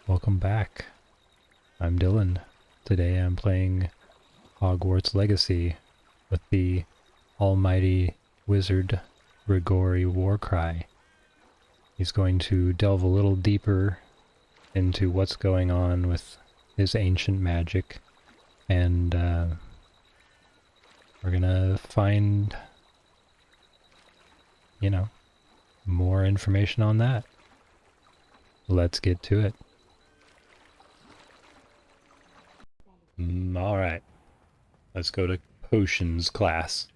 Welcome back. I'm Dylan. Today I'm playing Hogwarts Legacy with the almighty wizard Gregori Warcry. He's going to delve a little deeper into what's going on with his ancient magic, and we're gonna find, more information on that. Let's get to it. Alright. Let's go to potions class.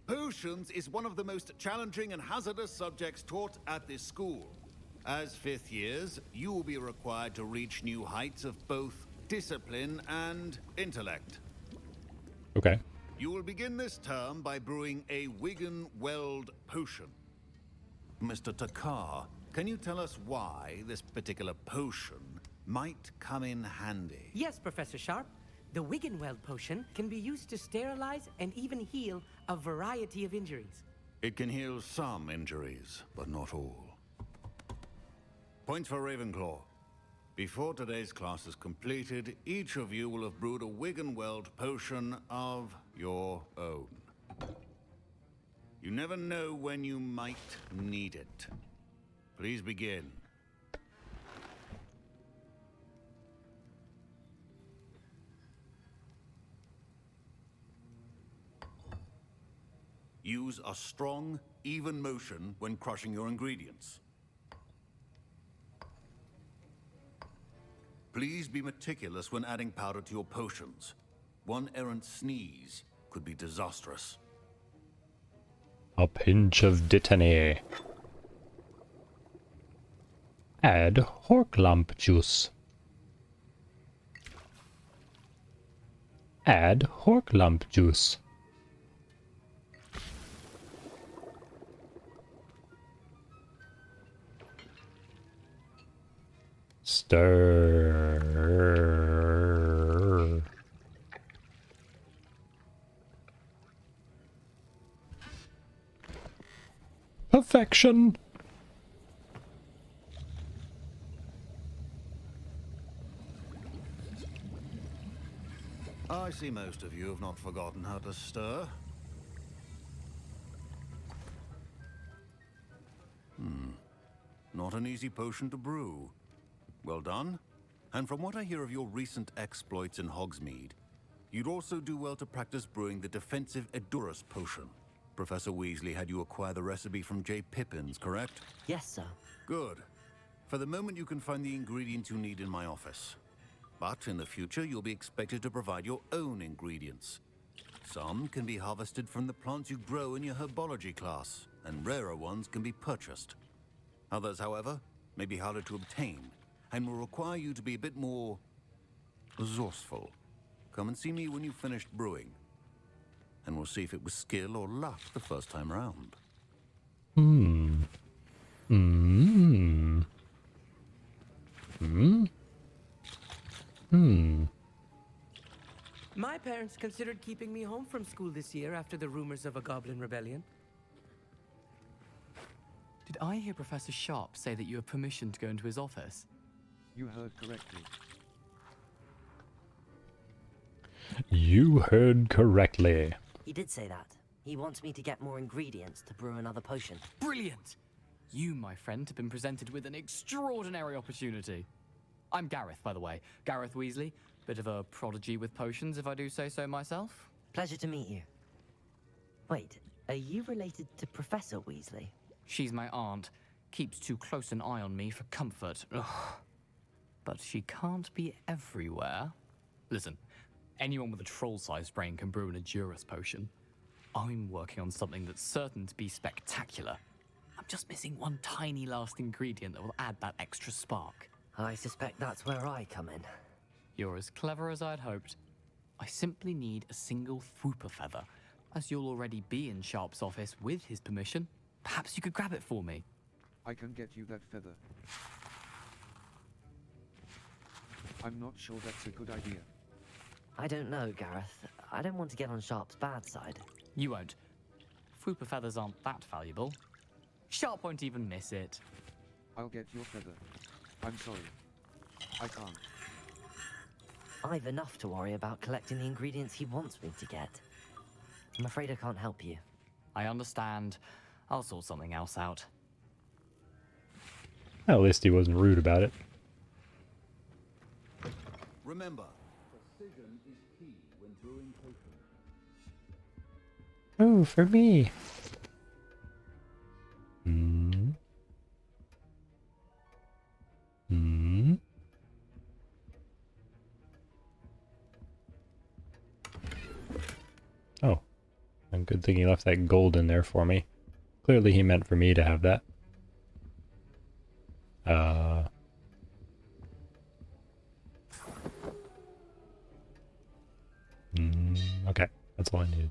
Potions is one of the most challenging and hazardous subjects taught at this school. As fifth years, you will be required to reach new heights of both discipline and intellect. Okay. You will begin this term by brewing a Wiggenweld potion. Mr. Takar, can you tell us why this particular potion might come in handy? Yes, Professor Sharp. The Wiggenweld potion can be used to sterilize and even heal a variety of injuries. It can heal some injuries, but not all. Points for Ravenclaw. Before today's class is completed, each of you will have brewed a Wiggenweld potion of your own. You never know when you might need it. Please begin. Use a strong, even motion when crushing your ingredients. Please be meticulous when adding powder to your potions. One errant sneeze could be disastrous. A pinch of Dittany. Add Horklump juice. Add Horklump juice. Stir. Perfection. I see most of you have not forgotten how to stir. Not an easy potion to brew. Well done. And from what I hear of your recent exploits in Hogsmeade, you'd also do well to practice brewing the defensive Edurus potion. Professor Weasley had you acquire the recipe from J. Pippins, correct? Yes, sir. Good. For the moment, you can find the ingredients you need in my office. But in the future, you'll be expected to provide your own ingredients. Some can be harvested from the plants you grow in your herbology class, and rarer ones can be purchased. Others, however, may be harder to obtain, and will require you to be a bit more resourceful. Come and see me when you've finished brewing, and we'll see if it was skill or luck the first time round. My parents considered keeping me home from school this year after the rumors of a goblin rebellion. Did I hear Professor Sharp say that you have permission to go into his office? You heard correctly. You heard correctly. He did say that. He wants me to get more ingredients to brew another potion. Brilliant! You, my friend, have been presented with an extraordinary opportunity. I'm Gareth, by the way. Gareth Weasley. Bit of a prodigy with potions, if I do say so myself. Pleasure to meet you. Wait, are you related to Professor Weasley? She's my aunt. Keeps too close an eye on me for comfort. Ugh. But she can't be everywhere. Listen, anyone with a troll-sized brain can brew an Edurus potion. I'm working on something that's certain to be spectacular. I'm just missing one tiny last ingredient that will add that extra spark. I suspect that's where I come in. You're as clever as I'd hoped. I simply need a single Fwooper feather. As you'll already be in Sharp's office with his permission, perhaps you could grab it for me. I can get you that feather. I'm not sure that's a good idea. I don't know, Gareth. I don't want to get on Sharp's bad side. You won't. Fwooper feathers aren't that valuable. Sharp won't even miss it. I'll get your feather. I'm sorry. I can't. I've enough to worry about collecting the ingredients he wants me to get. I'm afraid I can't help you. I understand. I'll sort something else out. At least he wasn't rude about it. Remember, precision is key when brewing potions. Oh, for me. Hmm. Hmm. Oh. A good thing he left that gold in there for me. Clearly he meant for me to have that. Okay. That's all I needed.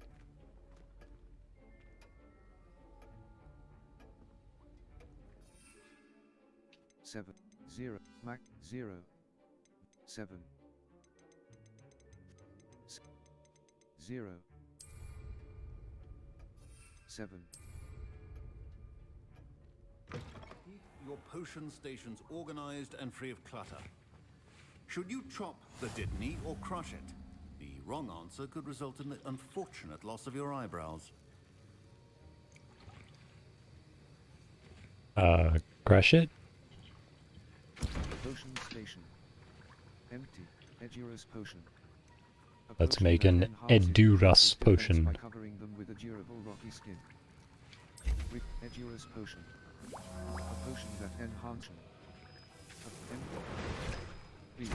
Seven, 0, Mac, 0, 7, 0, 7. Keep your potion stations organized and free of clutter. Should you chop the Dittany or crush it? The wrong answer could result in the unfortunate loss of your eyebrows. Crush it? Potion station. Empty. Edurus potion. A Let's potion make that an enhances Edurus defense potion. by covering them with a durable rocky skin. With Edurus potion. A potion that enhances. Empty.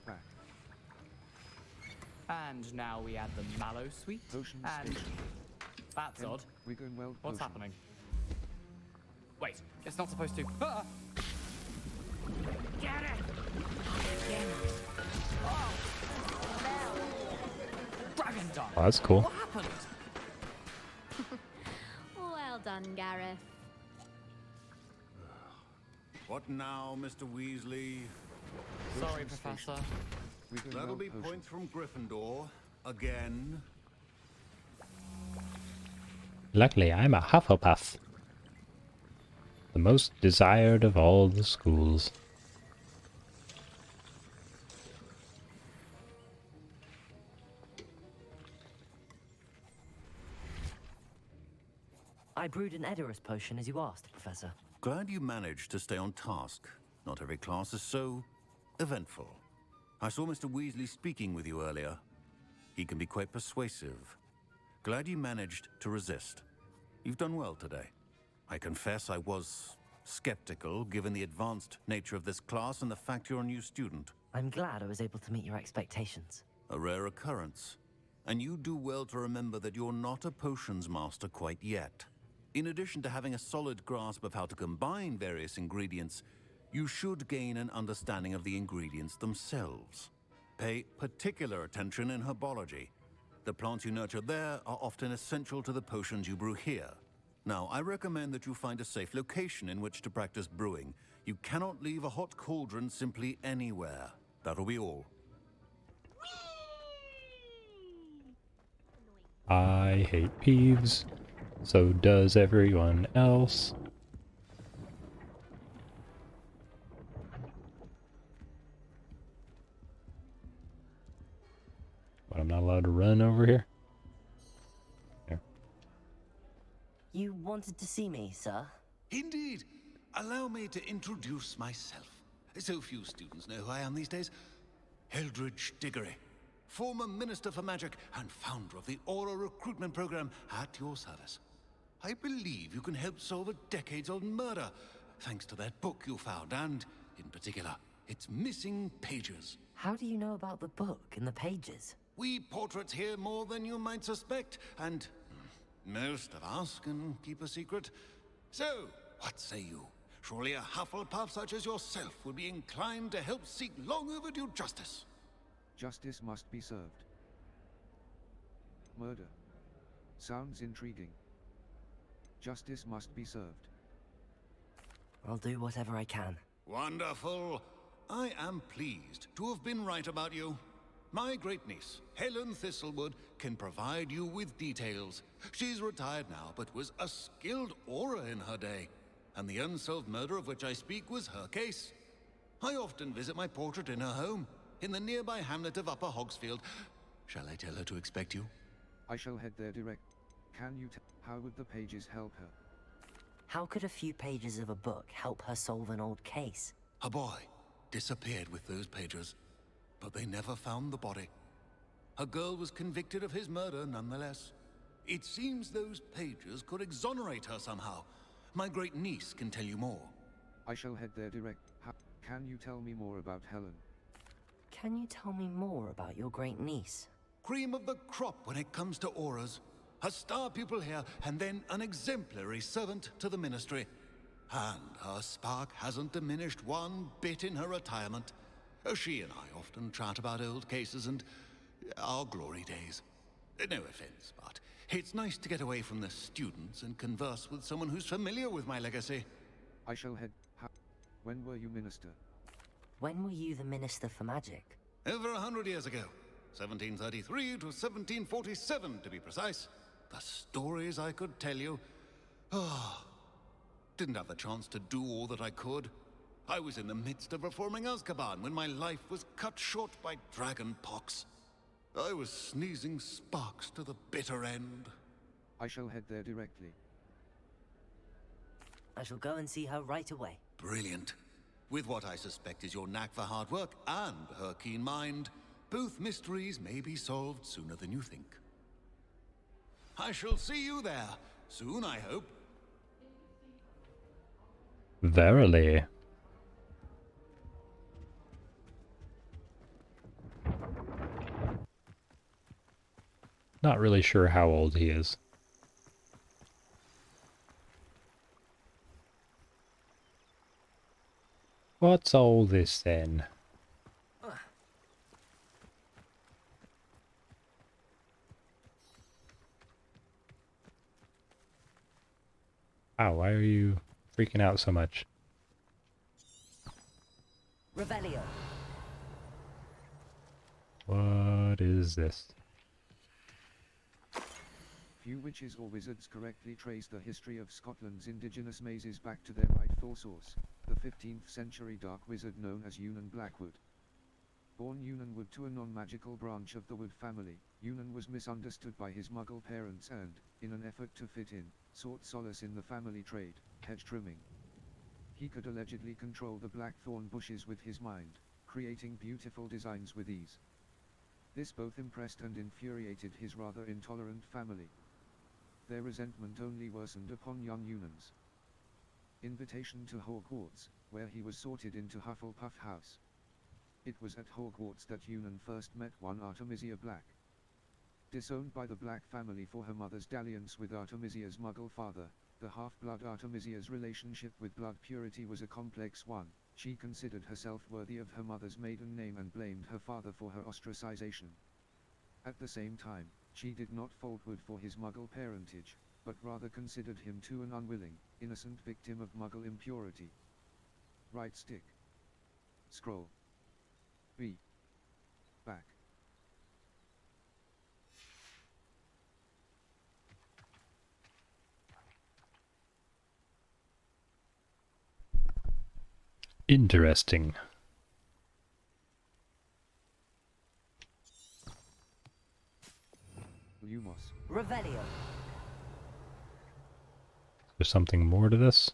Back. And now we add the mallow sweet. Potion And station. that's odd. Wiggenweld What's potion. happening? Wait, it's not supposed to. Ah! Get it! Dragon done. Oh, that's cool. What happened? Well done, Gareth. What now, Mr. Weasley? Sorry, Potion Professor. Wiggenweld That'll be potion. points from Gryffindor. Again. Luckily, I'm a Hufflepuff. The most desired of all the schools. I brewed an Edurus potion as you asked, Professor. Glad you managed to stay on task. Not every class is so eventful. I saw Mr. Weasley speaking with you earlier. He can be quite persuasive. Glad you managed to resist. You've done well today. I confess I was skeptical, given the advanced nature of this class and the fact you're a new student. I'm glad I was able to meet your expectations. A rare occurrence. And you do well to remember that you're not a potions master quite yet. In addition to having a solid grasp of how to combine various ingredients, you should gain an understanding of the ingredients themselves. Pay particular attention in herbology. The plants you nurture there are often essential to the potions you brew here. Now, I recommend that you find a safe location in which to practice brewing. You cannot leave a hot cauldron simply anywhere. That'll be all. I hate Peeves. So does everyone else. But I'm not allowed to run over here? There. You wanted to see me, sir? Indeed. Allow me to introduce myself. So few students know who I am these days. Eldridge Diggory, former Minister for Magic and founder of the Aura Recruitment Program, at your service. I believe you can help solve a decades-old murder, thanks to that book you found, and, in particular, its missing pages. How do you know about the book and the pages? We portraits hear more than you might suspect, and most of us can keep a secret. So, what say you? Surely a Hufflepuff such as yourself would be inclined to help seek long overdue justice. Justice must be served. Murder. Sounds intriguing. Justice must be served. I'll do whatever I can. Wonderful. I am pleased to have been right about you. My great-niece, Helen Thistlewood, can provide you with details. She's retired now, but was a skilled aura in her day. And the unsolved murder of which I speak was her case. I often visit my portrait in her home, in the nearby hamlet of Upper Hogsfield. Shall I tell her to expect you? I shall head there direct. Can you how would the pages help her? How could a few pages of a book help her solve an old case? A boy disappeared with those pages, but they never found the body. A girl was convicted of his murder nonetheless. It seems those pages could exonerate her somehow. My great-niece can tell you more. I shall head there direct. Can you tell me more about Helen? Can you tell me more about your great niece? Cream of the crop when it comes to auras. A star pupil here, and then an exemplary servant to the ministry. And her spark hasn't diminished one bit in her retirement. She and I often chat about old cases and our glory days. No offense, but it's nice to get away from the students and converse with someone who's familiar with my legacy. I shall head. When were you minister? When were you the Minister for Magic? Over 100 years ago. 1733 to 1747, to be precise. The stories I could tell you. Didn't have the chance to do all that I could. I was in the midst of reforming Azkaban when my life was cut short by dragon pox. I was sneezing sparks to the bitter end. I shall head there directly. I shall go and see her right away. Brilliant. With what I suspect is your knack for hard work and her keen mind, both mysteries may be solved sooner than you think. I shall see you there soon, I hope. Verily. Not really sure how old he is. What's all this then? Wow, why are you freaking out so much? Revelio. What is this? Few witches or wizards correctly trace the history of Scotland's indigenous mazes back to their rightful source, the 15th century dark wizard known as Eunan Blackwood. Born Eunan Wood to a non-magical branch of the Wood family, Eunan was misunderstood by his Muggle parents and, in an effort to fit in, sought solace in the family trade, hedge trimming. He could allegedly control the blackthorn bushes with his mind, creating beautiful designs with ease. This both impressed and infuriated his rather intolerant family. Their resentment only worsened upon young Eunan's invitation to Hogwarts, where he was sorted into Hufflepuff House. It was at Hogwarts that Eunan first met one Artemisia Black. Disowned by the Black family for her mother's dalliance with Artemisia's Muggle father, the half-blood Artemisia's relationship with blood purity was a complex one. She considered herself worthy of her mother's maiden name and blamed her father for her ostracization. At the same time, she did not fault Wood for his Muggle parentage, but rather considered him too an unwilling, innocent victim of Muggle impurity. Right stick. Scroll. B. Back. Interesting. Lumos. Revelio. There's something more to this?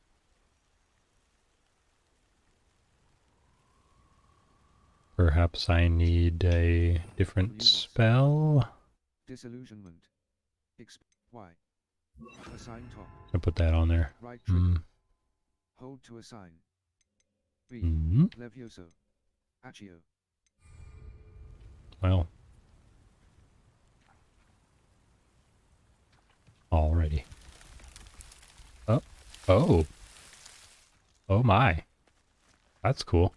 Perhaps I need a different spell? Disillusionment. Y. Assign top. I put that on there. Right trigger. Hold to assign. B. Levioso. Accio. Well. Alrighty. Oh. Oh. Oh my. That's cool.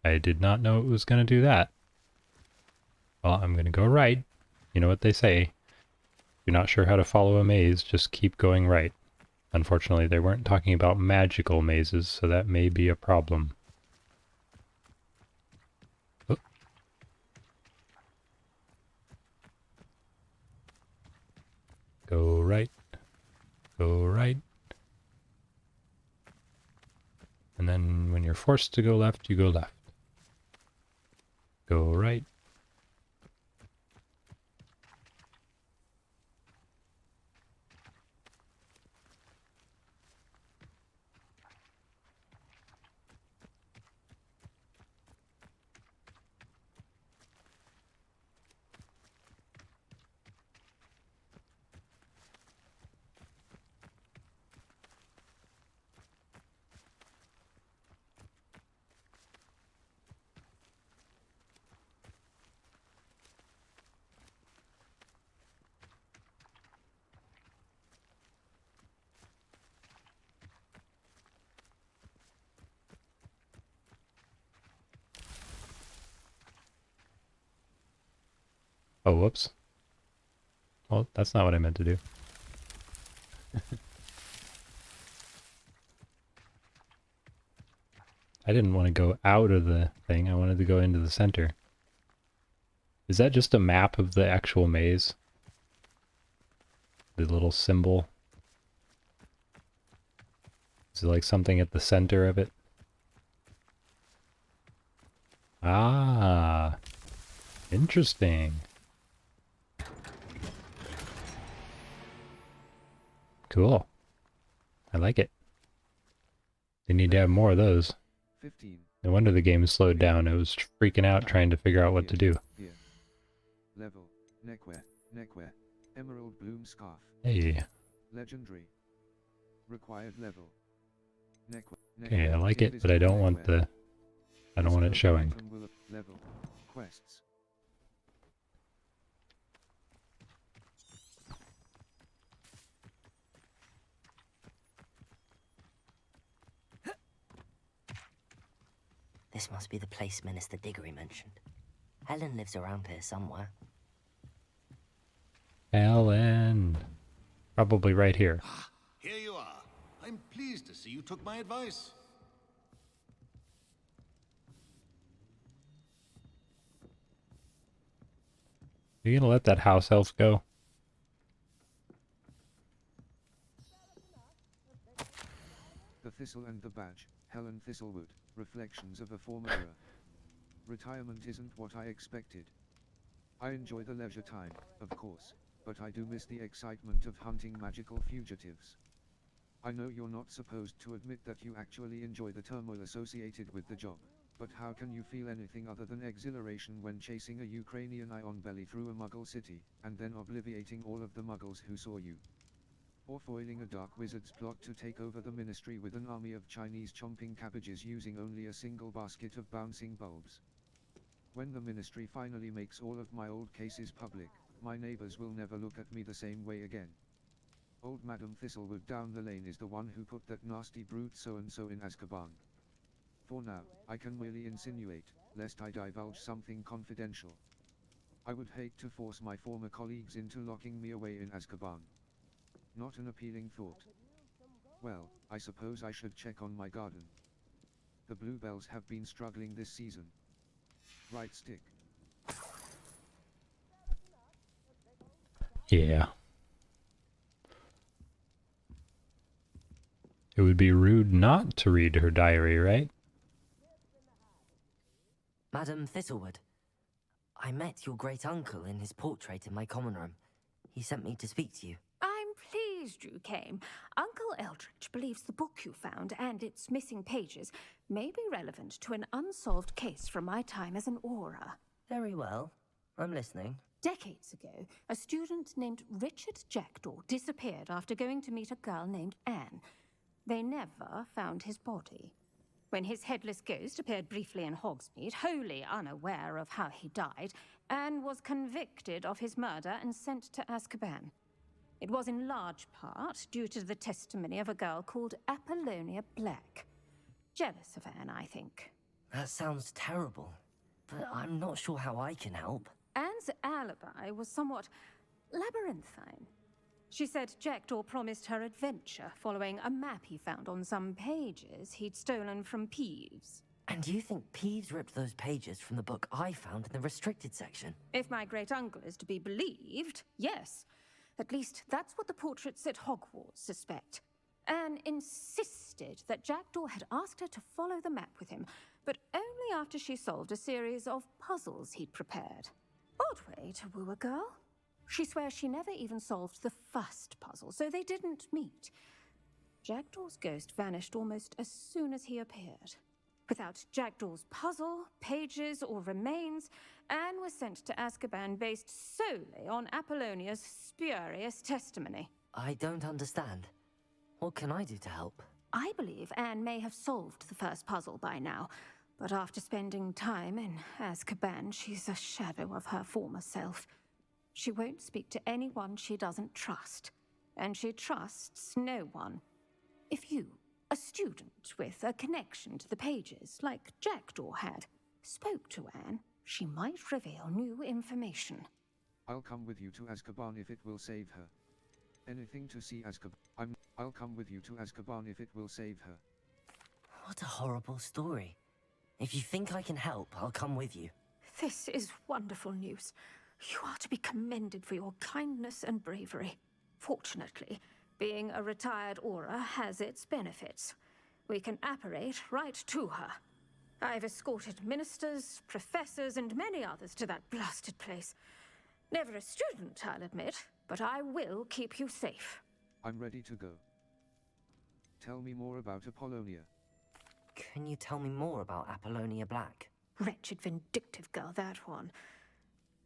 I did not know it was going to do that. Well, I'm going to go right. You know what they say. If you're not sure how to follow a maze, just keep going right. Unfortunately, they weren't talking about magical mazes, so that may be a problem. Oh. forced to go left, you go left. Go right. Oh, whoops. Well, that's not what I meant to do. I didn't want to go out of the thing, I wanted to go into the center. Is that just a map of the actual maze? The little symbol? Is it like something at the center of it? Ah, interesting. Cool. I like it. They need to have more of those. 15. No wonder the game slowed down. I was freaking out trying to figure out what to do. Here. Level. Neckwear. Neckwear. Emerald bloom scarf. Hey. Legendary. Required level. Neckwear. Okay, I like it, but I don't want the... I don't want it showing. Level. Quests. This must be the place Minister Diggory mentioned. Helen lives around here somewhere. Ellen. Probably right here. Ah, here you are. I'm pleased to see you took my advice. Are you gonna let that house elf go? The Thistle and the Badge. Helen Thistlewood. Reflections of a former era. Retirement isn't what I expected. I enjoy the leisure time, of course, but I do miss the excitement of hunting magical fugitives. I know you're not supposed to admit that you actually enjoy the turmoil associated with the job, but how can you feel anything other than exhilaration when chasing a Ukrainian ion belly through a Muggle city, and then obliviating all of the Muggles who saw you? Or foiling a dark wizard's plot to take over the ministry with an army of Chinese chomping cabbages using only a single basket of bouncing bulbs. When the ministry finally makes all of my old cases public, my neighbors will never look at me the same way again. Old Madam Thistlewood down the lane is the one who put that nasty brute so-and-so in Azkaban. For now, I can merely insinuate, lest I divulge something confidential. I would hate to force my former colleagues into locking me away in Azkaban. Not an appealing thought. Well, I suppose I should check on my garden. The bluebells have been struggling this season. Right stick. Yeah. It would be rude not to read her diary, right? Madam Thistlewood, I met your great-uncle in his portrait in my common room. He sent me to speak to you. I'm pleased you came. Uncle Eldridge believes the book you found and its missing pages may be relevant to an unsolved case from my time as an aura. Very well. I'm listening. Decades ago, a student named Richard Jackdaw disappeared after going to meet a girl named Anne. They never found his body. When his headless ghost appeared briefly in Hogsmeade, wholly unaware of how he died, Anne was convicted of his murder and sent to Azkaban. It was in large part due to the testimony of a girl called Apollonia Black. Jealous of Anne, I think. That sounds terrible, but I'm not sure how I can help. Anne's alibi was somewhat labyrinthine. She said Jackdaw promised her adventure following a map he found on some pages he'd stolen from Peeves. And you think Peeves ripped those pages from the book I found in the restricted section? If my great-uncle is to be believed, yes. At least that's what the portraits at Hogwarts suspect. Anne insisted that Jackdaw had asked her to follow the map with him, but only after she solved a series of puzzles he'd prepared. Odd way to woo a girl. She swears she never even solved the first puzzle, so they didn't meet. Jackdaw's ghost vanished almost as soon as he appeared. Without Jackdaw's puzzle, pages, or remains, Anne was sent to Azkaban based solely on Apollonia's spurious testimony. I don't understand. What can I do to help? I believe Anne may have solved the first puzzle by now, but after spending time in Azkaban, she's a shadow of her former self. She won't speak to anyone she doesn't trust, and she trusts no one. If you, a student with a connection to the pages, like Jackdaw had, spoke to Anne, she might reveal new information. I'll come with you to Azkaban if it will save her. Anything to see Azkaban. I'll come with you to Azkaban if it will save her. What a horrible story. If you think I can help, I'll come with you. This is wonderful news. You are to be commended for your kindness and bravery. Fortunately, being a retired Auror has its benefits. We can apparate right to her. I've escorted ministers, professors, and many others to that blasted place. Never a student, I'll admit, but I will keep you safe. I'm ready to go. Tell me more about Apollonia. Can you tell me more about Apollonia Black? Wretched, vindictive girl, that one.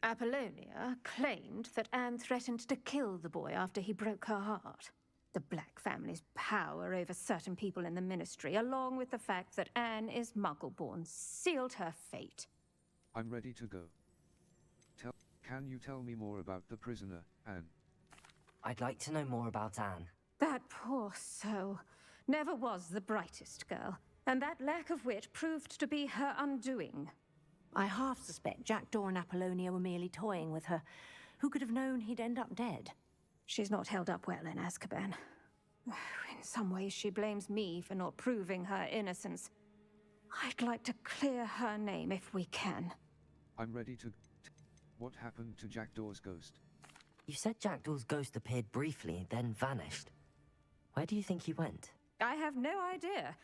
Apollonia claimed that Anne threatened to kill the boy after he broke her heart. The Black family's power over certain people in the ministry, along with the fact that Anne is Muggle-born, sealed her fate. I'm ready to go. Can you tell me more about the prisoner, Anne? I'd like to know more about Anne. That poor soul never was the brightest girl, and that lack of wit proved to be her undoing. I half suspect Jackdaw and Apollonia were merely toying with her. Who could have known he'd end up dead? She's not held up well in Azkaban. In some ways, she blames me for not proving her innocence. I'd like to clear her name if we can. I'm ready to... What happened to Jackdaw's ghost? You said Jackdaw's ghost appeared briefly, then vanished. Where do you think he went? I have no idea.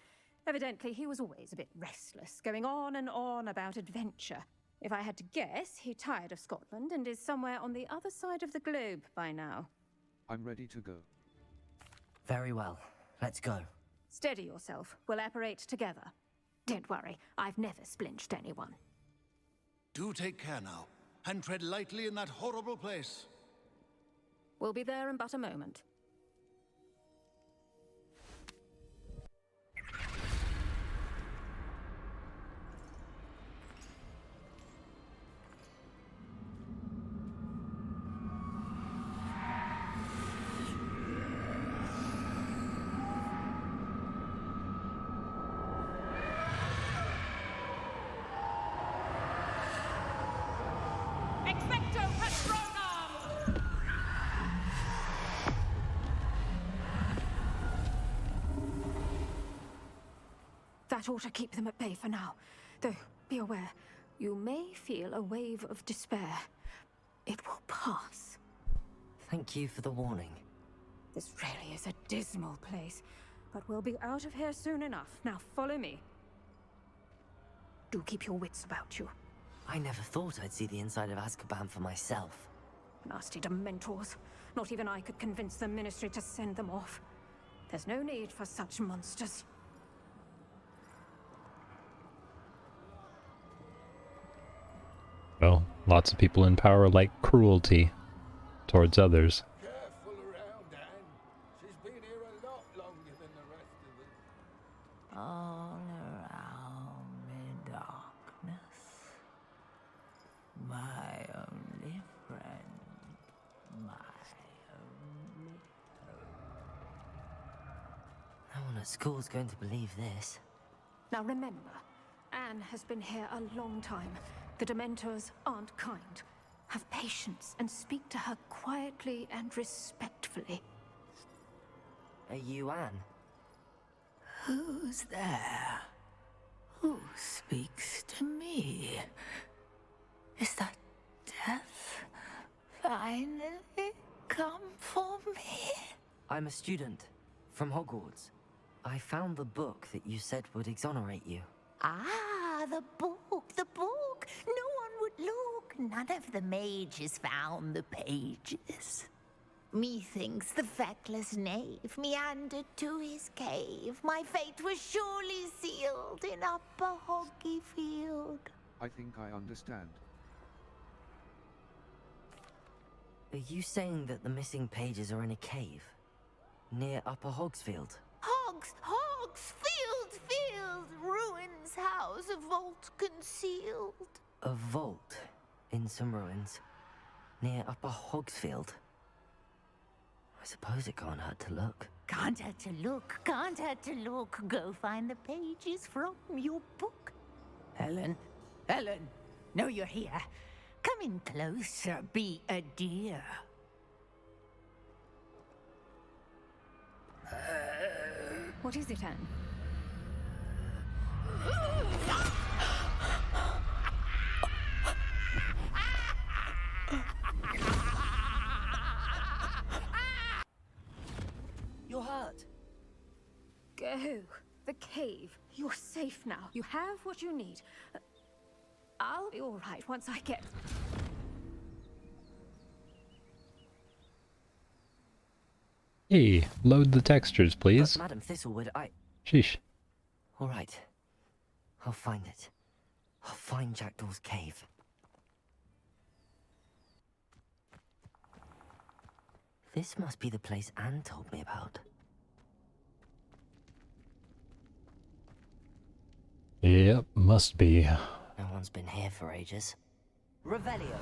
Evidently, he was always a bit restless, going on and on about adventure. If I had to guess, he tired of Scotland and is somewhere on the other side of the globe by now. I'm ready to go. Very well. Let's go. Steady yourself. We'll apparate together. Don't worry, I've never splinched anyone. Do take care now, and tread lightly in that horrible place. We'll be there in but a moment. That ought to keep them at bay for now. Though, be aware, you may feel a wave of despair. It will pass. Thank you for the warning. This really is a dismal place, but we'll be out of here soon enough. Now follow me. Do keep your wits about you. I never thought I'd see the inside of Azkaban for myself. Nasty Dementors. Not even I could convince the Ministry to send them off. There's no need for such monsters. Well, lots of people in power like cruelty towards others. Careful around, Anne. She's been here a lot longer than the rest of us. All around me darkness. My only friend. My only No one at school's going to believe this. Now remember, Anne has been here a long time. The Dementors aren't kind. Have patience and speak to her quietly and respectfully. Are you Anne? Who's there? Who speaks to me? Is that death finally come for me? I'm a student. from Hogwarts. I found the book that you said would exonerate you. Ah, the book, the book. No one would look. None of the mages found the pages. Methinks the feckless knave meandered to his cave. My fate was surely sealed in Upper Hoggyfield. I think I understand. Are you saying that the missing pages are in a cave? Near Upper Hogsfield? Field, ruins house, a vault concealed. A vault in some ruins? Near Upper Hogsfield? I suppose it can't hurt to look. Can't hurt to look, can't hurt to look. Go find the pages from your book. Helen, know you're here. Come in closer, be a dear. What is it, Anne? You're hurt. Go. The cave. You're safe now. You have what you need. I'll be all right once I get... Hey, load the textures, please. Madam Thistlewood, Sheesh. All right. I'll find it. I'll find Jackdaw's cave. This must be the place Anne told me about. Yep, must be. No one's been here for ages. Revelio.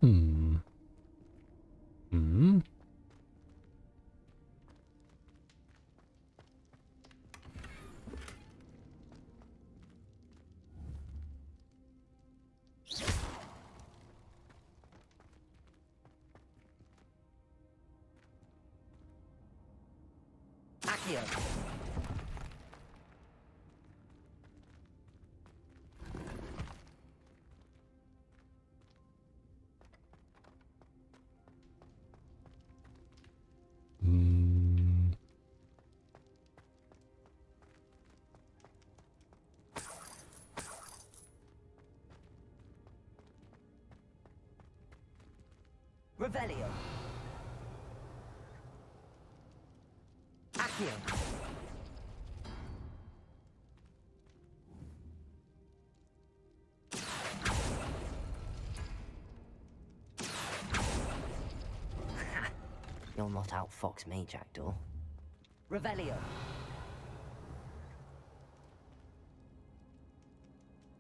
Hmm. Accio. Revelio. Accio. You'll not outfox me, Jackdaw. Revelio.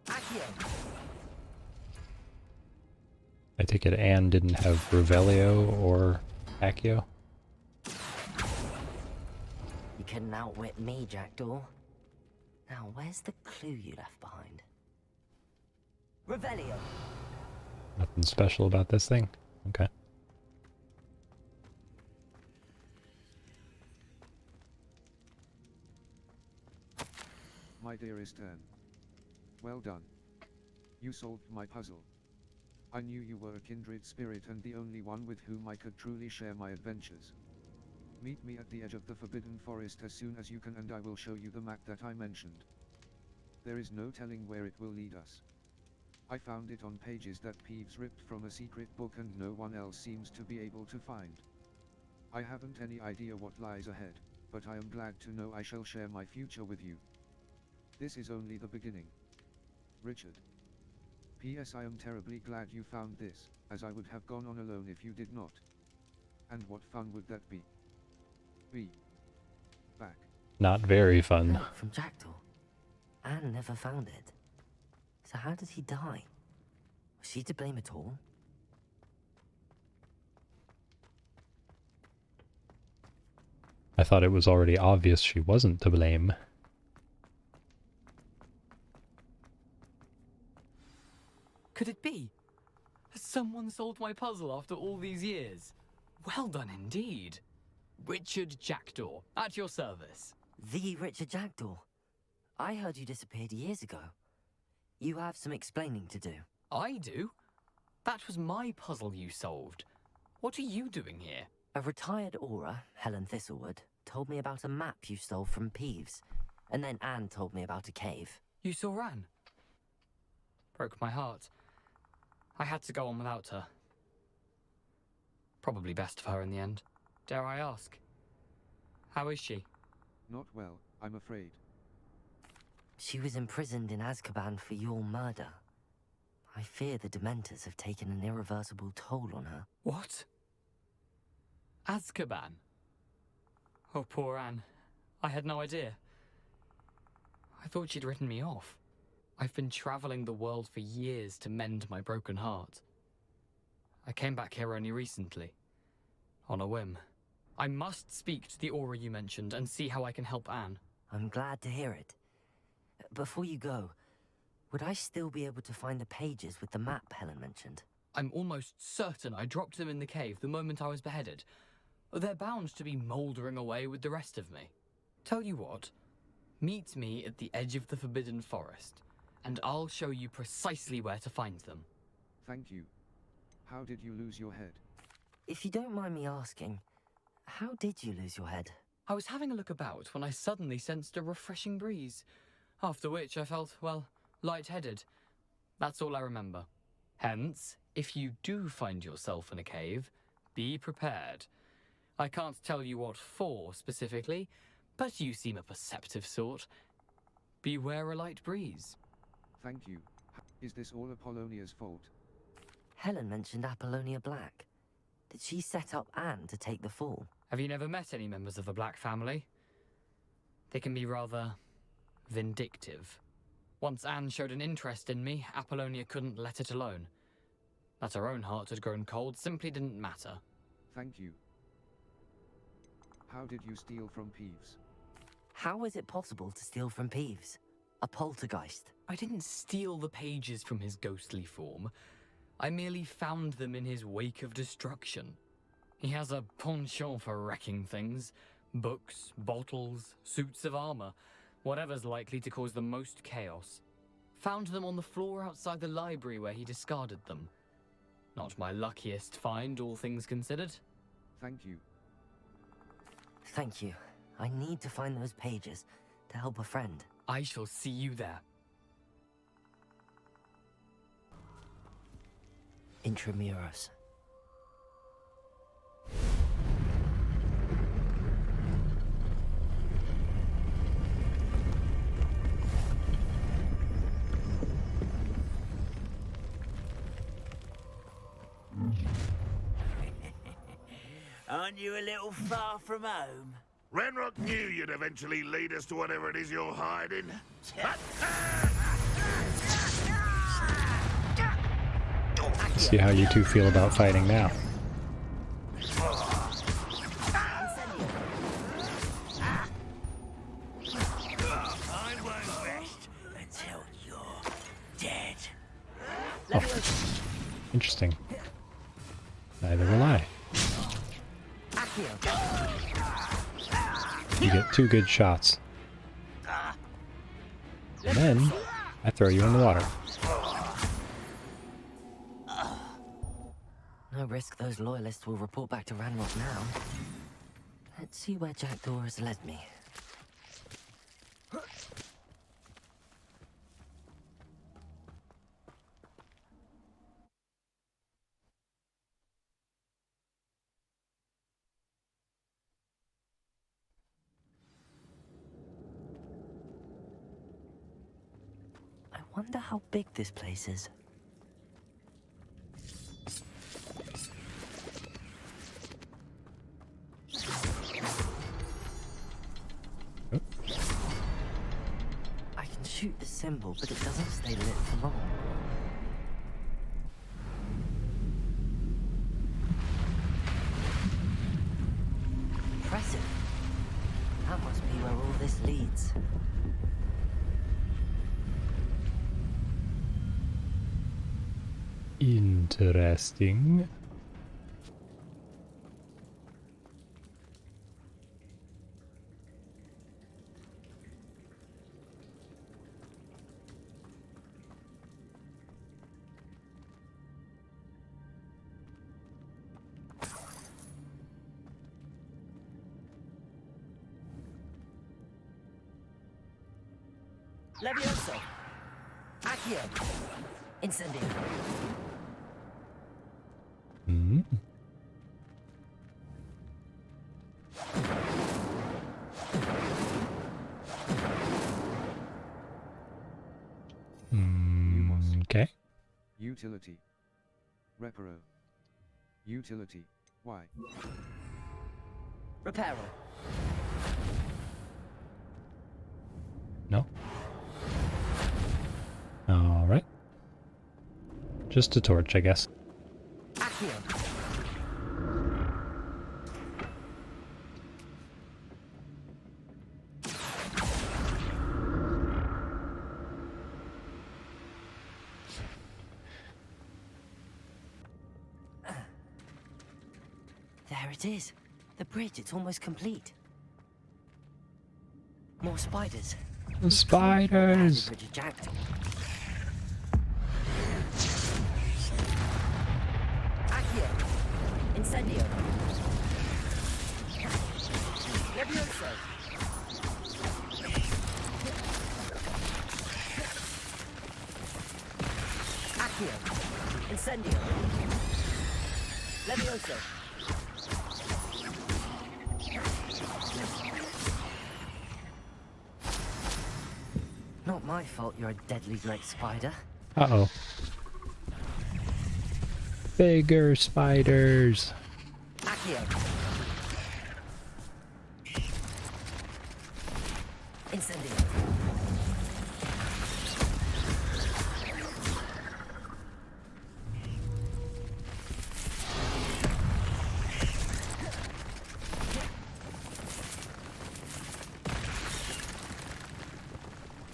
Accio. I take it Anne didn't have Revelio or Accio? You couldn't outwit me, Jackdaw. Now, where's the clue you left behind? Revelio. Nothing special about this thing? Okay. My dearest Anne. Well done. You solved my puzzle. I knew you were a kindred spirit and the only one with whom I could truly share my adventures. Meet me at the edge of the Forbidden Forest as soon as you can and I will show you the map that I mentioned. There is no telling where it will lead us. I found it on pages that Peeves ripped from a secret book and no one else seems to be able to find. I haven't any idea what lies ahead, but I am glad to know I shall share my future with you. This is only the beginning. Richard. P.S. I am terribly glad you found this, as I would have gone on alone if you did not. And what fun would that be? Back. Not very fun. Note from Jackdaw. Anne never found it. So how did he die? Was she to blame at all? I thought it was already obvious she wasn't to blame. Could it be? Has someone solved my puzzle after all these years? Well done indeed. Richard Jackdaw, at your service. The Richard Jackdaw. I heard you disappeared years ago. You have some explaining to do. I do? That was my puzzle you solved. What are you doing here? A retired Aura, Helen Thistlewood, told me about a map you stole from Peeves, and then Anne told me about a cave. You saw Anne? Broke my heart. I had to go on without her. Probably best for her in the end. Dare I ask? How is she? Not well, I'm afraid. She was imprisoned in Azkaban for your murder. I fear the Dementors have taken an irreversible toll on her. What? Azkaban? Oh, poor Anne. I had no idea. I thought she'd written me off. I've been traveling the world for years to mend my broken heart. I came back here only recently. On a whim. I must speak to the Aura you mentioned and see how I can help Anne. I'm glad to hear it. Before you go, would I still be able to find the pages with the map Helen mentioned? I'm almost certain I dropped them in the cave the moment I was beheaded. They're bound to be mouldering away with the rest of me. Tell you what, meet me at the edge of the Forbidden Forest, and I'll show you precisely where to find them. Thank you. How did you lose your head? If you don't mind me asking, how did you lose your head? I was having a look about when I suddenly sensed a refreshing breeze, after which I felt, well, lightheaded. That's all I remember. Hence, if you do find yourself in a cave, be prepared. I can't tell you what for specifically, but you seem a perceptive sort. Beware a light breeze. Thank you. Is this all Apollonia's fault? Helen mentioned Apollonia Black. Did she set up Anne to take the fall? Have you never met any members of the Black family? They can be rather vindictive. Once Anne showed an interest in me, Apollonia couldn't let it alone. That her own heart had grown cold simply didn't matter. Thank you. How did you steal from Peeves? How is it possible to steal from Peeves? A poltergeist? I didn't steal the pages from his ghostly form. I merely found them in his wake of destruction. He has a penchant for wrecking things. Books, bottles, suits of armor. Whatever's likely to cause the most chaos. Found them on the floor outside the library where he discarded them. Not my luckiest find, all things considered. Thank you. Thank you. I need to find those pages to help a friend. I shall see you there. Intramuros. Aren't you a little far from home? Renrock knew you'd eventually lead us to whatever it is you're hiding. See how you two feel about fighting now. I won't rest until you're dead. Oh, interesting. Neither will I. You get 2 good shots. And then, I throw you in the water. No risk those loyalists will report back to Ranrock now. Let's see where Jackdaw has led me. I wonder how big this place is. I can shoot the symbol, but it doesn't stay lit for long. Impressive. That must be where all this leads. Interesting. Levioso. Accio. Incendio. Hmm. Okay. Utility. Reparo. Utility. Why? Reparo. No. All right. Just a torch, I guess. Accio. There it is. The bridge, it's almost complete. More spiders. The spiders! Bridge of Jackdaw. Accio. Incendio. Levioso. Accio. Incendio. Levioso. Not my fault you're a deadly great spider. Uh-oh. Bigger spiders. Accio. Incendio.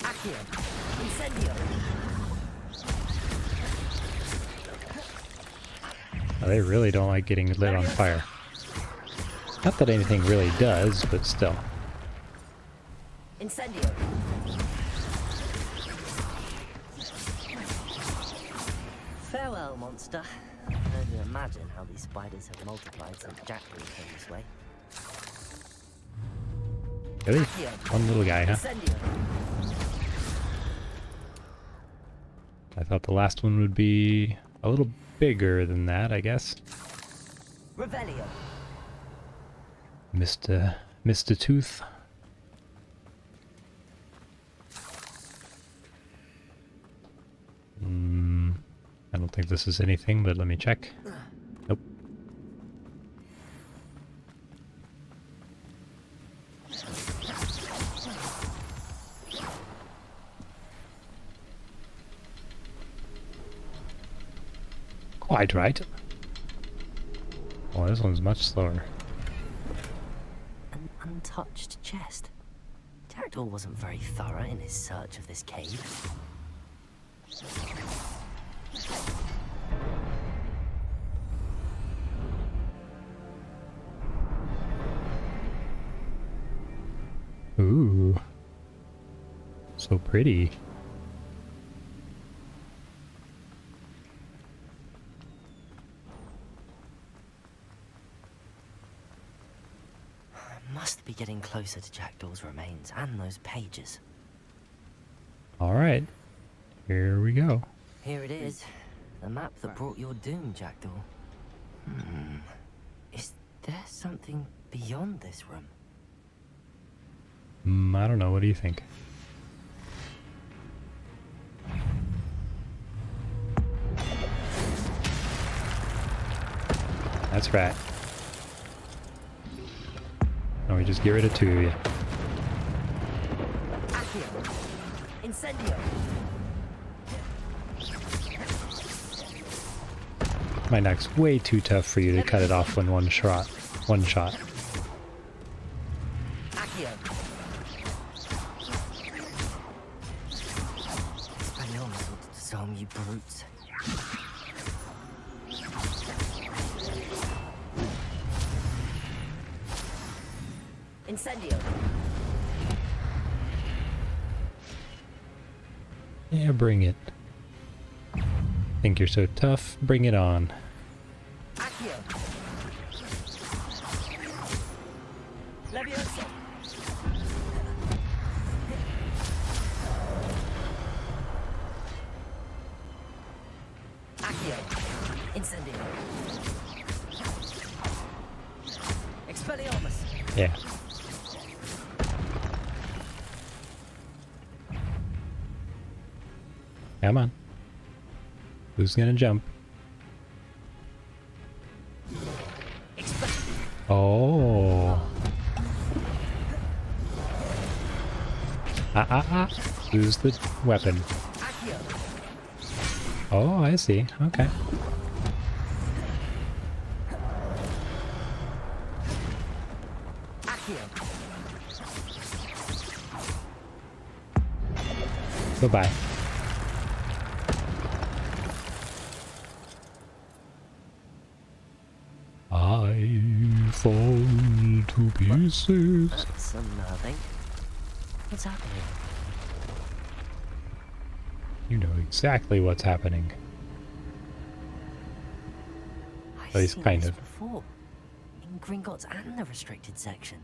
Accio. Incendio. They really don't like getting lit on fire. Not that anything really does, but still. Incendio. Farewell, monster. I can only imagine how these spiders have multiplied since Jackdaw came this way. Really? One little guy, huh? Incendio. I thought the last one would be a little bigger than that, I guess. Revelio. Mr. Tooth. I don't think this is anything, but let me check. Nope. Quite right. Oh, this one's much slower. An untouched chest. Jackdaw wasn't very thorough in his search of this cave. Ooh. So pretty. Must be getting closer to Jackdaw's remains and those pages. Alright. Here we go. Here it is. The map that brought your doom, Jackdaw. Is there something beyond this room? I don't know. What do you think? That's right. Oh, we just get rid of two of you. Accio. Incendio. My neck's way too tough for you to cut it off when one shot. Accio. Spaniels ought to disarm you brutes. Incendio. Yeah, bring it. Think you're so tough? Bring it on. Accio. Levioso. Incendio. Expelliarmus. Yeah. Come on. Who's gonna jump? Oh. Use the weapon. Oh, I see. Okay. Bye-bye. I fall to pieces. That's unnerving. What's happening? You know exactly what's happening. At least I've seen kind this of. before. In Gringotts and the restricted section.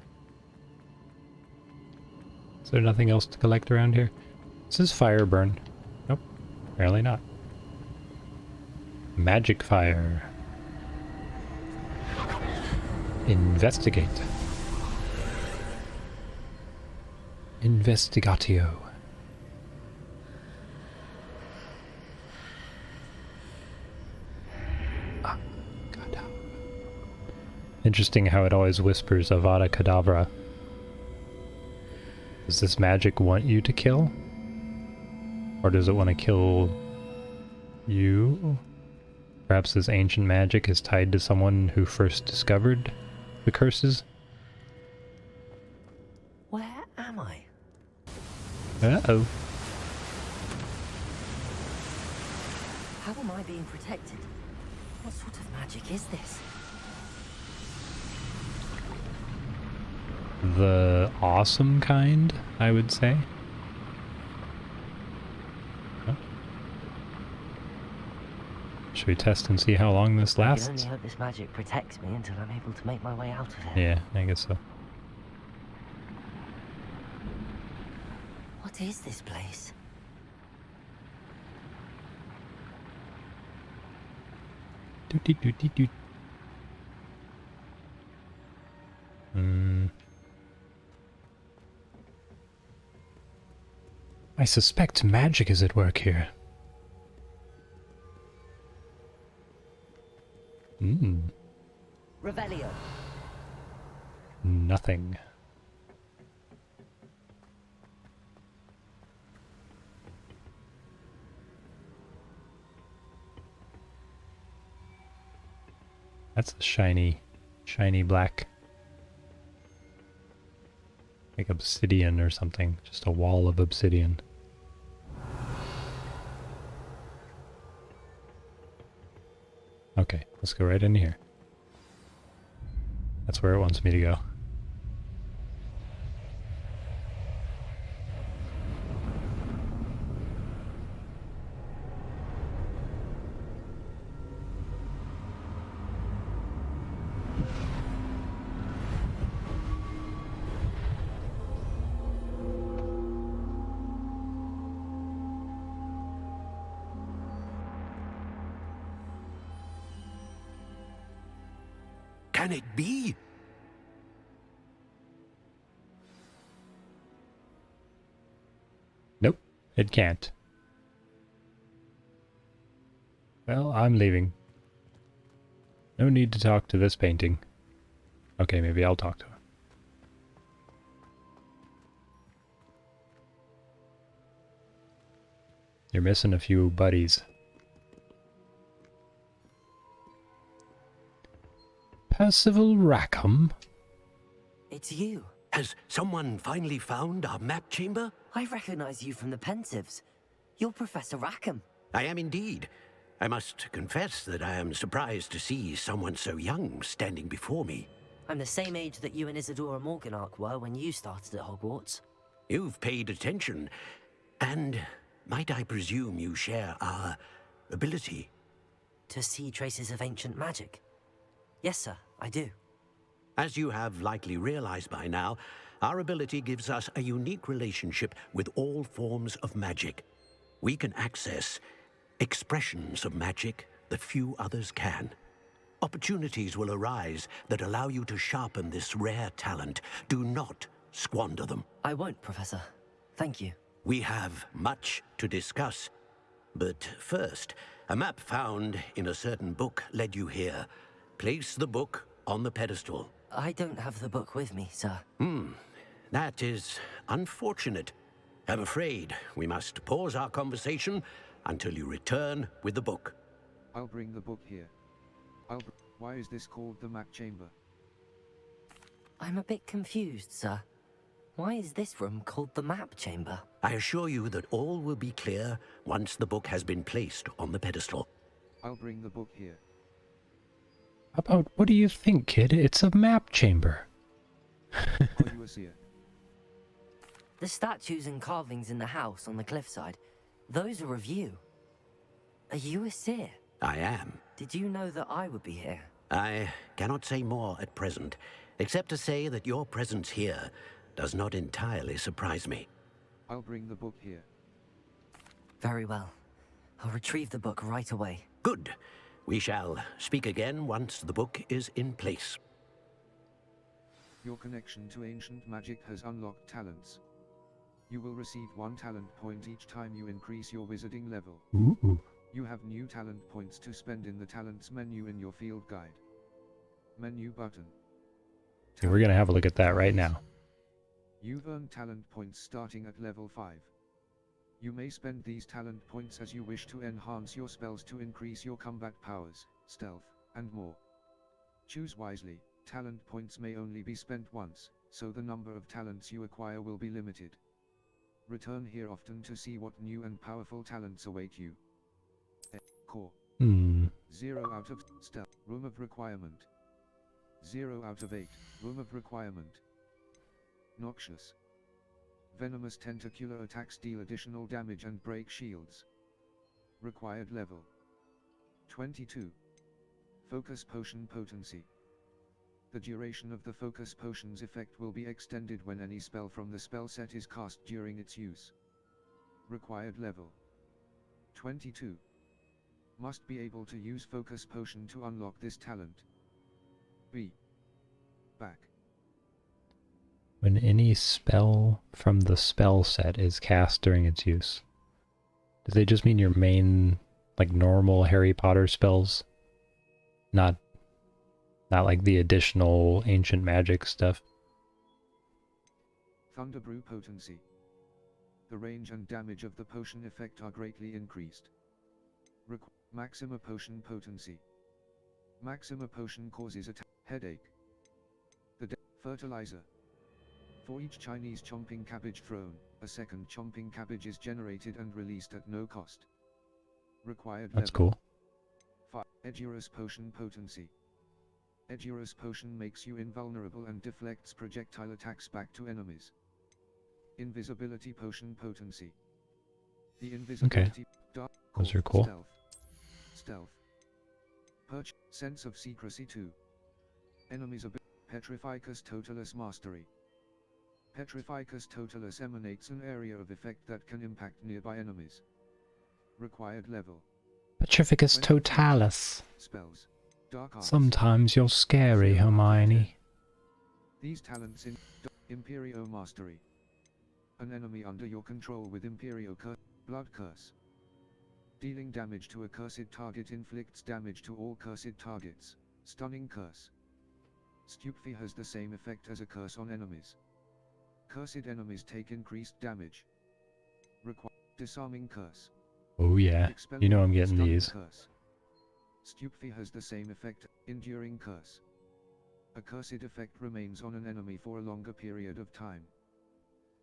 Is there nothing else to collect around here? This is fire burn. Nope. Apparently not. Magic fire. Investigate. Investigatio. Ah, Kadabra. Interesting how it always whispers Avada Kedavra. Does this magic want you to kill? Or does it want to kill you? Perhaps this ancient magic is tied to someone who first discovered the curses? Where am I? Uh-oh. How am I being protected? What sort of magic is this? The awesome kind, I would say. Oh. Should we test and see how long this I can lasts? only hope this magic protects me until I'm able to make my way out of it. Yeah, I guess so. What is this place? Doot. I suspect magic is at work here. Revelio. Nothing. That's a shiny black. Like obsidian or something. Just a wall of obsidian. Okay, let's go right in here. That's where it wants me to go. Can it be? Nope, it can't. Well, I'm leaving. No need to talk to this painting. Okay, maybe I'll talk to her. You're missing a few buddies. Percival Rakham? It's you. Has someone finally found our map chamber? I recognize you from the Pensives. You're Professor Rackham. I am indeed. I must confess that I am surprised to see someone so young standing before me. I'm the same age that you and Isadora Morganach were when you started at Hogwarts. You've paid attention, and might I presume you share our ability? To see traces of ancient magic? Yes, sir, I do. As you have likely realized by now, our ability gives us a unique relationship with all forms of magic. We can access expressions of magic that few others can. Opportunities will arise that allow you to sharpen this rare talent. Do not squander them. I won't, Professor. Thank you. We have much to discuss. But first, a map found in a certain book led you here. Place the book on the pedestal. I don't have the book with me, sir. That is unfortunate. I'm afraid we must pause our conversation until you return with the book. I'll bring the book here. Why is this called the map chamber? I'm a bit confused, sir. Why is this room called the map chamber? I assure you that all will be clear once the book has been placed on the pedestal. I'll bring the book here. About what do you think, kid? It's a map chamber. Are you a seer? The statues and carvings in the house on the cliffside, those are of you. Are you a seer? I am. Did you know that I would be here? I cannot say more at present, except to say that your presence here does not entirely surprise me. I'll bring the book here. Very well. I'll retrieve the book right away. Good. We shall speak again once the book is in place. Your connection to ancient magic has unlocked talents. You will receive 1 talent point each time you increase your wizarding level. Ooh. You have new talent points to spend in the talents menu in your field guide. Menu button. Okay, we're gonna have a look at that right now. You've earned talent points starting at level 5. You may spend these talent points as you wish to enhance your spells to increase your combat powers, stealth, and more. Choose wisely. Talent points may only be spent once, so the number of talents you acquire will be limited. Return here often to see what new and powerful talents await you. Core. 0 out of stealth. Room of requirement. 0 out of 8. Room of requirement. Noxious. Venomous tentacular attacks deal additional damage and break shields. Required level 22. Focus potion potency. The duration of the focus potion's effect will be extended when any spell from the spell set is cast during its use. Required level 22. Must be able to use focus potion to unlock this talent. Back. When any spell from the spell set is cast during its use. Do they just mean your main, like, normal Harry Potter spells? Not like the additional ancient magic stuff? Thunderbrew potency. The range and damage of the potion effect are greatly increased. Maxima potion potency. Maxima potion causes a headache. Fertilizer. For each Chinese chomping cabbage thrown, a second chomping cabbage is generated and released at no cost. Required That's level. cool. Edurus potion potency. Edurus potion makes you invulnerable and deflects projectile attacks back to enemies. Invisibility potion potency. The invisibility Those are cool. Stealth. Sense of secrecy 2. Enemies Petrificus totalis mastery. Petrificus totalis emanates an area of effect that can impact nearby enemies. Required level. Petrificus totalis. Spells. Dark arts. Sometimes you're scary, Hermione. These talents in Imperio Mastery. An enemy under your control with Imperio Blood Curse. Dealing damage to a cursed target inflicts damage to all cursed targets. Stunning Curse. Stupefy has the same effect as a curse on enemies. Cursed enemies take increased damage. Disarming Curse. Oh yeah, you know I'm getting these. Curse. Stupefy has the same effect. Enduring Curse. A cursed effect remains on an enemy for a longer period of time.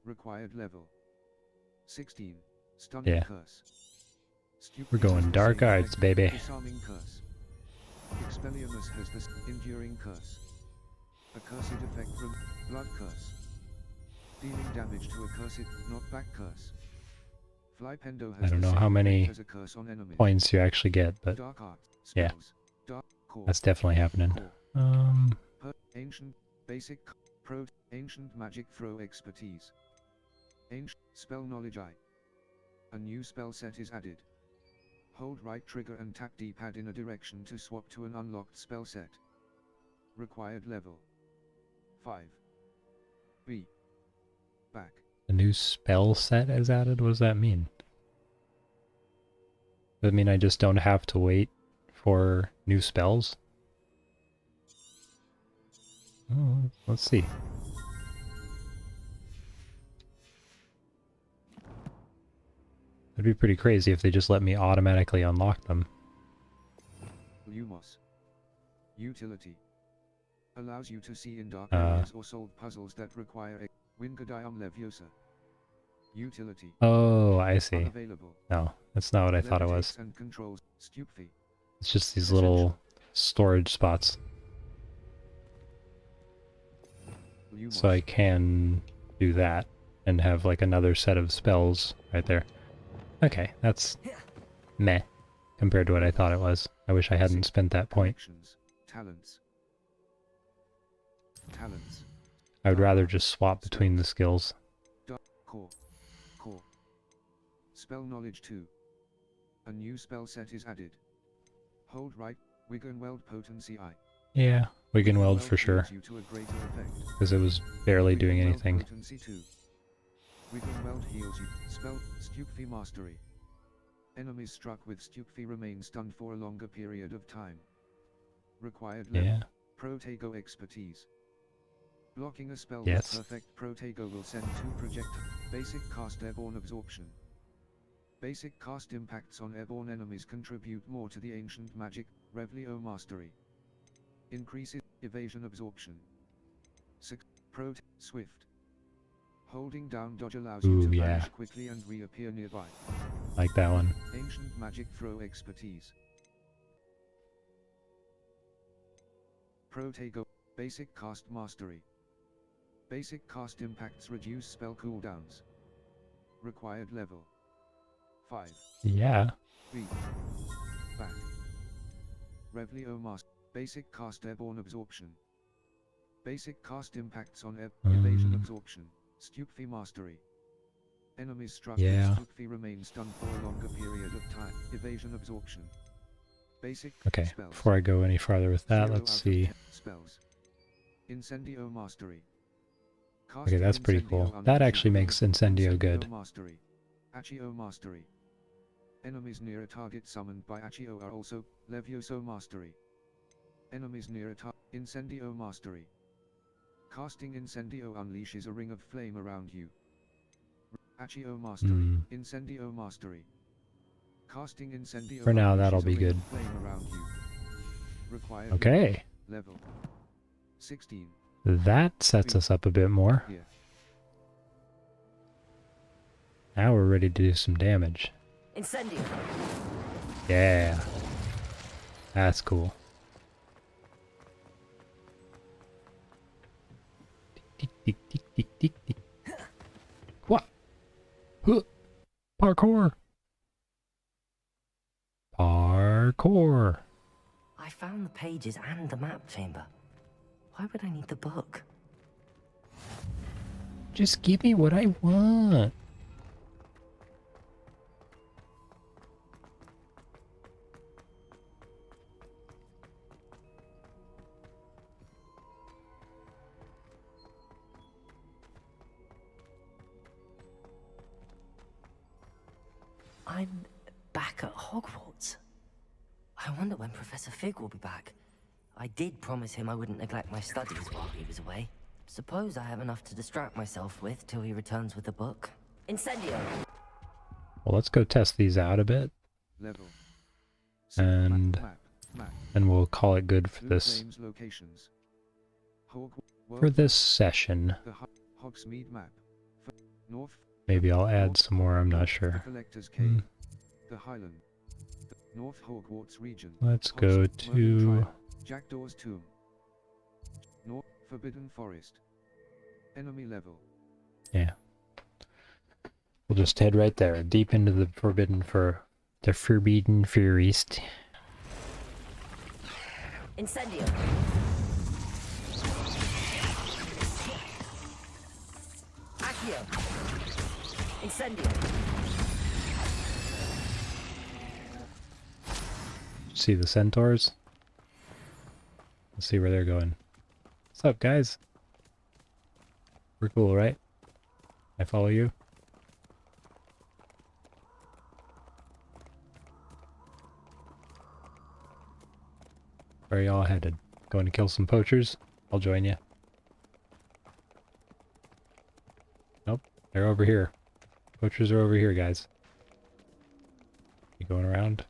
Required level 16. Stunning Curse. We're going dark arts, baby. Disarming Curse. Expelliarmus has this Enduring Curse. A cursed effect from Blood Curse. Dealing damage to a cursed knockback curse. Flypendo has I don't know how many as a curse on enemies. points you actually get, but Dark arts, yeah, spells, dark core, that's definitely happening. Ancient basic pro ancient magic throw expertise. Ancient spell knowledge I. A new spell set is added. Hold right trigger and tap D-pad in a direction to swap to an unlocked spell set. Required level 5. B. Back. A new spell set is added? What does that mean? Does that mean I just don't have to wait for new spells? Oh, let's see. It'd be pretty crazy if they just let me automatically unlock them. Lumos. Utility. Allows you to see in dark areas or solve puzzles that require a Wingardium Leviosa. Utility. Oh, I see. Unavailable. No, that's not what I thought it was. And controls. Stupefy. It's just these little storage spots. Lumos. So I can do that and have like another set of spells right there. Okay, that's meh compared to what I thought it was. I wish I hadn't spent that point. Talents. I would rather just swap between the skills. Core. Spell knowledge 2. A new spell set is added. Hold right, Wiggenweld potency I. Yeah, Wiggenweld for sure. Because it was barely doing anything. Potency 2. Wiggenweld heals you. Spell Stupefy Mastery. Enemies struck with Stupefy remain stunned for a longer period of time. Required level. Yeah. Protego expertise. Blocking a spell Yes. with perfect Protego will send 2 projectiles. Basic cast airborne absorption. Basic cast impacts on airborne enemies contribute more to the ancient magic, Revlio Mastery. Increases evasion absorption. Swift. Holding down dodge allows you to vanish quickly and reappear nearby. Like that one. Ancient magic throw expertise. Protego. Basic cast mastery. Basic cast impacts reduce spell cooldowns. Required level 5. Yeah. B. Back. Revlio Master. Basic cast airborne absorption. Basic cast impacts on evasion absorption. Stupefy Mastery. Enemies struck with Stupefy remain stunned for a longer period of time. Evasion absorption. Basic Okay, spells. before I go any farther with that, let's see. Spells. Incendio Mastery. Okay, that's pretty cool. That actually makes Incendio good. Mastery. Accio Mastery. Enemies near a target summoned by Accio are also Levioso Mastery. Enemies near a target. Incendio Mastery. Casting Incendio unleashes a ring of flame around you. Accio Mastery. Incendio Mastery. Casting Incendio. For now, that'll be good. Flame around you. Required Okay. level 16. That sets us up a bit more. Here. Now we're ready to do some damage. Incendio. Yeah. That's cool. Tick, tick, tick, tick, tick, tick. What? Huh. Parkour. Parkour. I found the pages and the map chamber. Why would I need the book? Just give me what I want. I'm back at Hogwarts. I wonder when Professor Fig will be back. I did promise him I wouldn't neglect my studies while he was away. Suppose I have enough to distract myself with till he returns with the book. Incendio! Well, let's go test these out a bit. Level. And Map. then we'll call it good for this Locations. for this session. The Hogsmeade map. North. Maybe I'll add some more, I'm not sure. The Collector's Cave. The Highland. The North Hogwarts region. Let's go to Jackdaw's Tomb. North Forbidden Forest. Enemy level. Yeah. We'll just head right there, deep into the Forbidden Forest. Incendio! Accio! Incendio! See the centaurs? Let's see where they're going. What's up, guys? We're cool, right? I follow you? Where are y'all headed? Going to kill some poachers? I'll join you. Nope, they're over here. Poachers are over here, guys. You going around?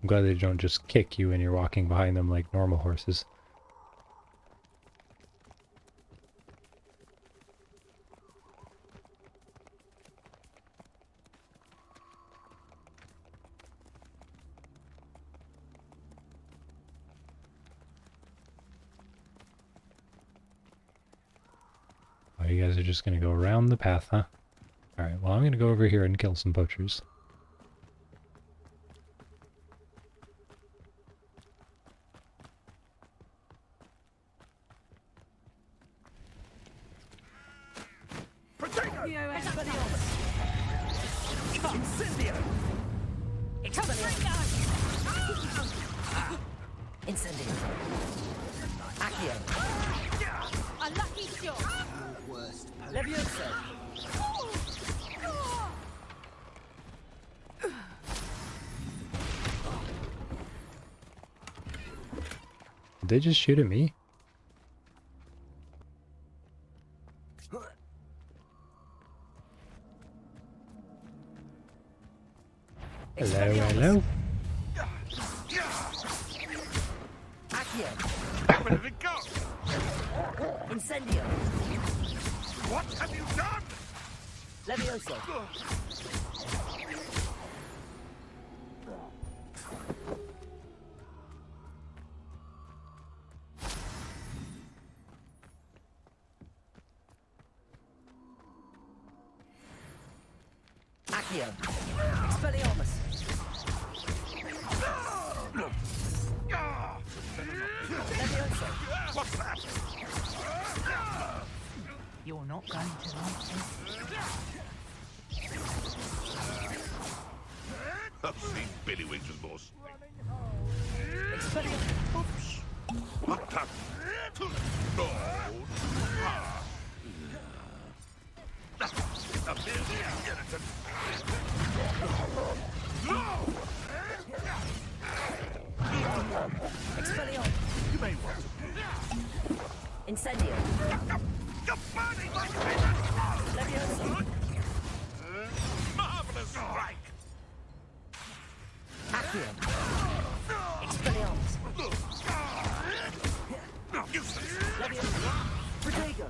I'm glad they don't just kick you when you're walking behind them like normal horses. Oh, you guys are just gonna go around the path, huh? Alright, well I'm gonna go over here and kill some poachers. Incendio. Accio. A lucky shot. Levioso. Did they just shoot at me? Hello, hello. Accio. Where did it go? Incendio. What have you done? Levioso. Accio. Expelliarmus. Levioso. What's that? You're not going to like this. I've seen Billywings with more strength. Expelliarmus. Oops. What the? No. Up here, get it. No! Expelliarmus. You may want to. Incendio. You're burning my fingers! Levioso. Marvelous strike! Accio. Expelliarmus. Useless! Levioso. Protego.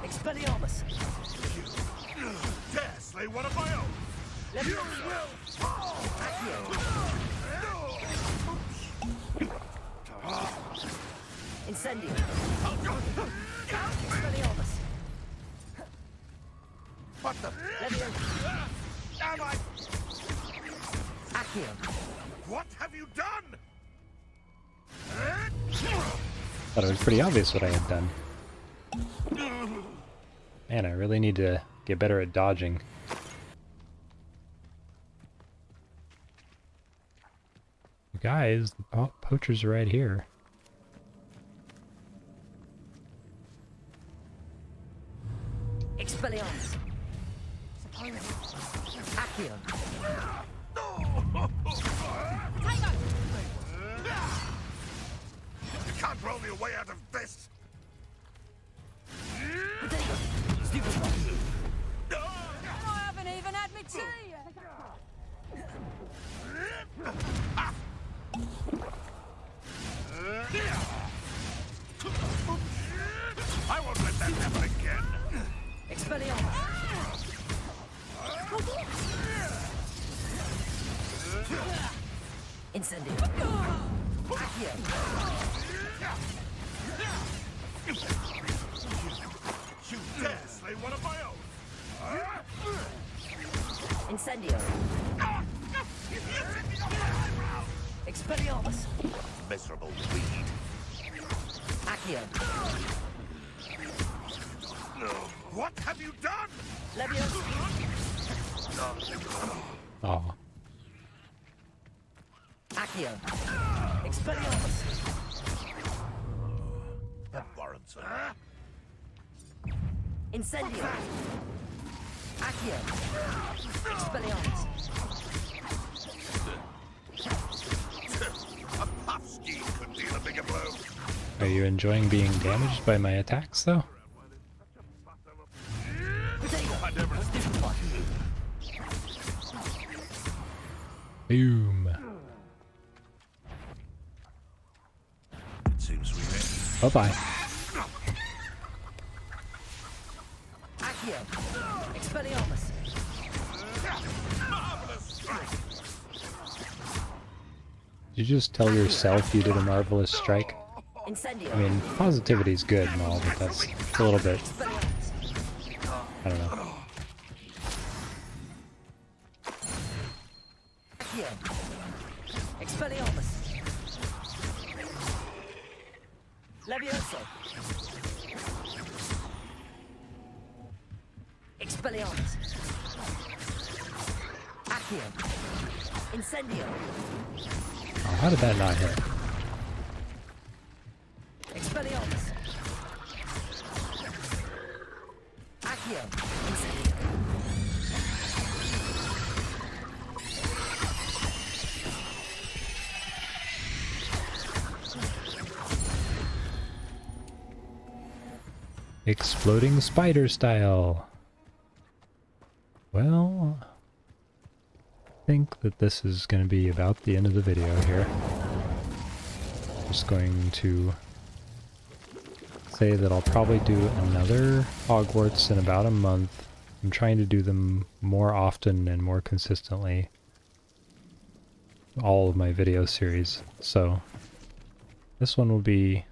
Expelliarmus. Dare slay one of my own! Levioso. Accio. Incendio. Expelliarmus. What the? Levioso. Am I? Accio. What have you done? Thought it was pretty obvious what I had done. Man, I really need to get better at dodging. Guys, the poachers are right here. Expelliarmus. Accio. You can't roll me away out of this! Stupid one. I haven't even had my tea yet. I won't let that happen again! Expelliarmus. Incendio. Accio. You dare slay one of my own! Incendio. Expelliarmus. Miserable weed. Accio. What have you done? Oh. Accio. Expelliarmus. That warrants it. Incendio. Accio. Expelliarmus. A puff scheme could deal a bigger blow. Are you enjoying being damaged by my attacks, though? Boom. It seems we may. Bye-bye. Accio. Expelliarmus. Did you just tell yourself you did a marvelous strike? Incendio. I mean, positivity's good and all, but that's a little bit... I don't know. Accio. Expelliarmus. Levioso. Expelliarmus. Accio. Incendio. Oh, how did that not hit? Expelliarmus. Accio. Incendio. Exploding spider style. Well, I think that this is going to be about the end of the video here. Just going to say that I'll probably do another Hogwarts in about a month. I'm trying to do them more often and more consistently. All of my video series. So this one will be,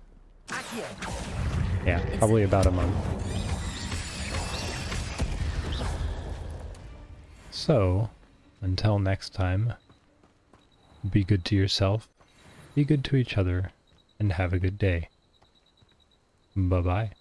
yeah, probably about a month. So, until next time, be good to yourself, be good to each other, and have a good day. Bye-bye.